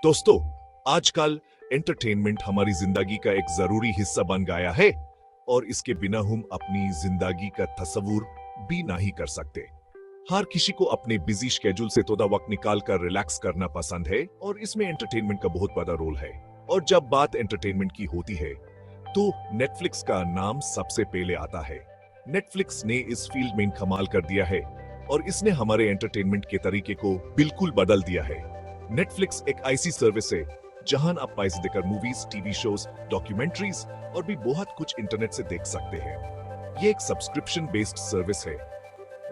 दोस्तों, आजकल एंटरटेनमेंट हमारी जिंदगी का एक जरूरी हिस्सा बन गया है और इसके बिना हम अपनी जिंदगी का तस्वुर भी नहीं कर सकते। हर किसी को अपने बिजी शेड्यूल से थोड़ा वक्त निकाल कर रिलैक्स करना पसंद है और इसमें एंटरटेनमेंट का बहुत बड़ा रोल है। और जब बात एंटरटेनमेंट की होती है तो नेटफ्लिक्स का नाम सबसे पहले आता है। नेटफ्लिक्स ने इस फील्ड में कमाल कर दिया है और इसने हमारे एंटरटेनमेंट के तरीके को बिल्कुल बदल दिया है। नेटफ्लिक्स एक ऐसी सर्विस है जहां आप पैसे देकर मूवीज, टीवी शोज, डॉक्यूमेंट्रीज और भी बहुत कुछ इंटरनेट से देख सकते हैं। ये एक सब्सक्रिप्शन बेस्ड सर्विस है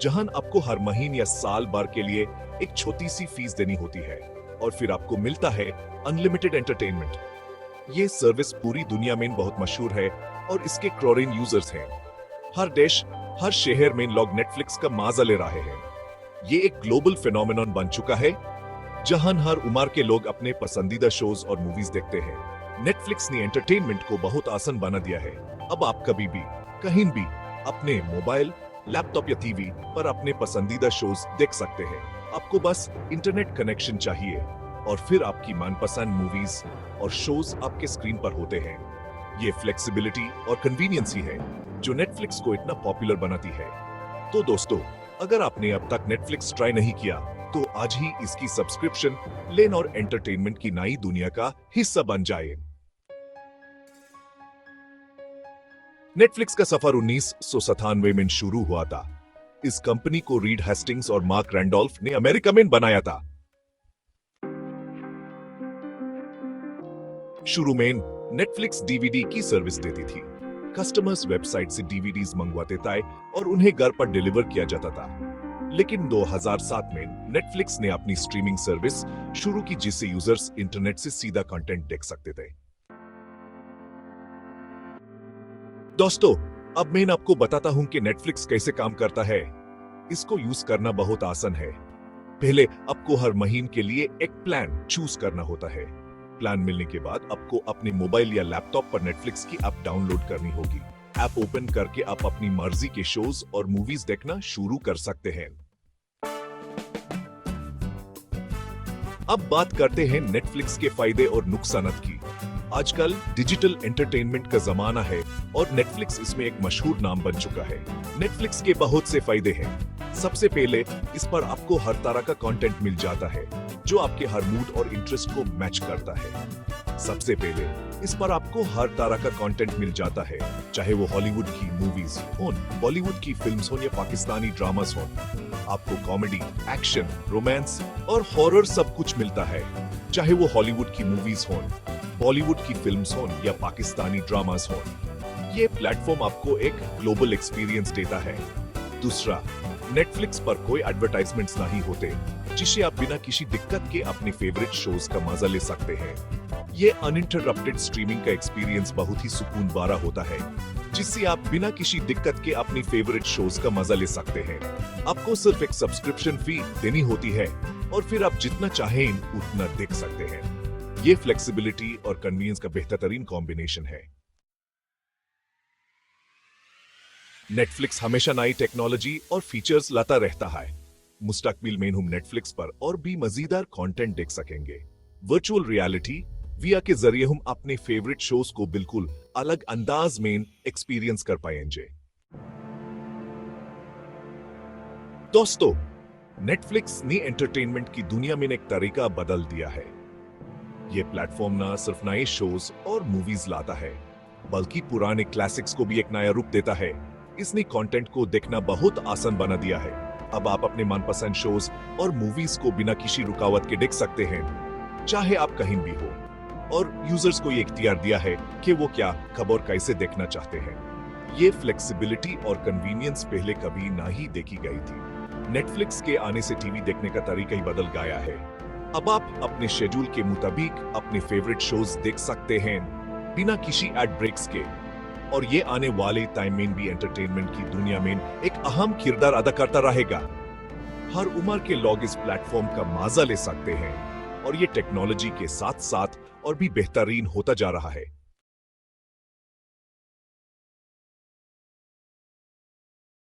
जहां आपको हर महीने या साल भर के लिए एक छोटी सी फीस देनी होती है और फिर आपको मिलता है अनलिमिटेड एंटरटेनमेंट। ये सर्विस पूरी दुनिया में बहुत मशहूर है और इसके करोड़ों यूजर्स हैं। हर देश, हर शहर में लोग नेटफ्लिक्स का मजा ले रहे हैं। ये एक ग्लोबल फिनोमेनन बन चुका है जहां हर उम्र के लोग अपने पसंदीदा शोज और मूवीज देखते हैं। नेटफ्लिक्स ने एंटरटेनमेंट को बहुत आसान बना दिया है। अब आप कभी भी, कहीं भी अपने मोबाइल, लैपटॉप या टीवी पर अपने पसंदीदा शोज देख सकते हैं। आपको बस इंटरनेट कनेक्शन चाहिए और फिर आपकी मनपसंद मूवीज और शोज आपके स्क्रीन पर होते हैं। ये फ्लेक्सिबिलिटी और कन्वीनियंस ही है जो नेटफ्लिक्स को इतना पॉपुलर बनाती है। तो दोस्तों, अगर आपने अब तक नेटफ्लिक्स ट्राई नहीं किया तो आज ही इसकी सब्सक्रिप्शन लें और एंटरटेनमेंट की नई दुनिया का हिस्सा बन जाए। नेटफ्लिक्स का सफर 1997 में शुरू हुआ था। इस कंपनी को रीड हेस्टिंग्स और मार्क रैंडोल्फ ने अमेरिका में बनाया था। शुरू में नेटफ्लिक्स डीवीडी की सर्विस देती थी। कस्टमर्स वेबसाइट से डीवीडीज मंगवाते थे और उन्हें घर पर डिलीवर किया जाता था। लेकिन 2007 में नेटफ्लिक्स ने अपनी स्ट्रीमिंग सर्विस शुरू की जिससे यूजर्स इंटरनेट से सीधा कंटेंट देख सकते थे। दोस्तों, अब मैं आपको बताता हूं कि नेटफ्लिक्स कैसे काम करता है। इसको यूज करना बहुत आसान है। पहले आपको हर महीने के लिए एक प्लान चूज करना होता है। प्लान मिलने के बाद आपको अपने मोबाइल या लैपटॉप पर नेटफ्लिक्स की ऐप डाउनलोड करनी होगी। ऐप ओपन करके आप अपनी मर्जी के शोज और मूवीज देखना शुरू कर सकते हैं। अब बात करते हैं नेटफ्लिक्स के फायदे और नुकसान की। आजकल डिजिटल एंटरटेनमेंट का जमाना है और नेटफ्लिक्स इसमें एक मशहूर नाम बन चुका है। नेटफ्लिक्स के बहुत से फायदे हैं। सबसे पहले, इस पर आपको हर तरह का कंटेंट मिल जाता है जो आपके हर मूड और इंटरेस्ट को मैच करता है। सबसे पहले, इस पर आपको हर तरह का कंटेंट मिल जाता है, चाहे वो हॉलीवुड की मूवीज हो, बॉलीवुड की फिल्म्स हो या पाकिस्तानी ड्रामास हो। आपको कॉमेडी, एक्शन, रोमांस और हॉरर सब कुछ मिलता है, चाहे वो हॉलीवुड की मूवीज हो, बॉलीवुड की फिल्म्स हो या पाकिस्तानी ड्रामास हो। ये प्लेटफॉर्म आपको एक ग्लोबल एक्सपीरियंस देता है। दूसरा, नेटफ्लिक्स पर कोई एडवर्टाइजमेंट्स नहीं होते, जिससे आप बिना किसी दिक्कत के अपने फेवरेट शोज का मजा ले सकते हैं। ये अनइंटरप्टेड स्ट्रीमिंग का एक्सपीरियंस बहुत ही सुकून भरा होता है, जिससे आप बिना किसी दिक्कत के अपनी फेवरेट शोज का मजा ले सकते हैं। आपको सिर्फ एक सब्सक्रिप्शन फी देनी होती है और फिर आप जितना चाहें उतना देख सकते हैं। ये फ्लेक्सिबिलिटी और कन्वीनियंस का बेहतरीन कॉम्बिनेशन है। नेटफ्लिक्स हमेशा नई टेक्नोलॉजी और फीचर्स लाता रहता है। मुस्तकबिल में हम नेटफ्लिक्स पर और भी मजेदार कंटेंट देख सकेंगे। वर्चुअल रियलिटी वीआर के जरिए हम अपने फेवरेट शोज को बिल्कुल अलग अंदाज में एक्सपीरियंस कर पाएंगे। दोस्तों, नेटफ्लिक्स ने एंटरटेनमेंट की दुनिया में एक तरीका बदल दिया है। ये प्लेटफॉर्म न सिर्फ नए शोज और मूवीज लाता है, बल्कि पुराने क्लासिक्स को भी एक नया रूप देता है। इसने कंटेंट को देखना बहुत आसान बना दिया है। अब आप अपने मनपसंद शोज और मूवीज को बिना किसी रुकावट के देख सकते हैं, चाहे आप कहीं भी हो। और यूजर्स को ये इख्तियार दिया है कि वो क्या, कब और कैसे देखना चाहते हैं। ये फ्लेक्सिबिलिटी और कन्वीनियंस पहले कभी ना ही देखी गई थी। नेटफ्लिक्स के आने से टीवी देखने का तरीका ही बदल गया है। अब आप अपने शेड्यूल के मुताबिक अपने फेवरेट शोज देख सकते हैं बिना किसी एड ब्रेक्स के। और ये आने वाले टाइम में भी एंटरटेनमेंट की दुनिया में एक अहम किरदार अदा करता रहेगा। हर उम्र के लोग इस प्लेटफॉर्म का मजा ले सकते हैं और ये टेक्नोलॉजी के साथ साथ और भी बेहतरीन होता जा रहा है।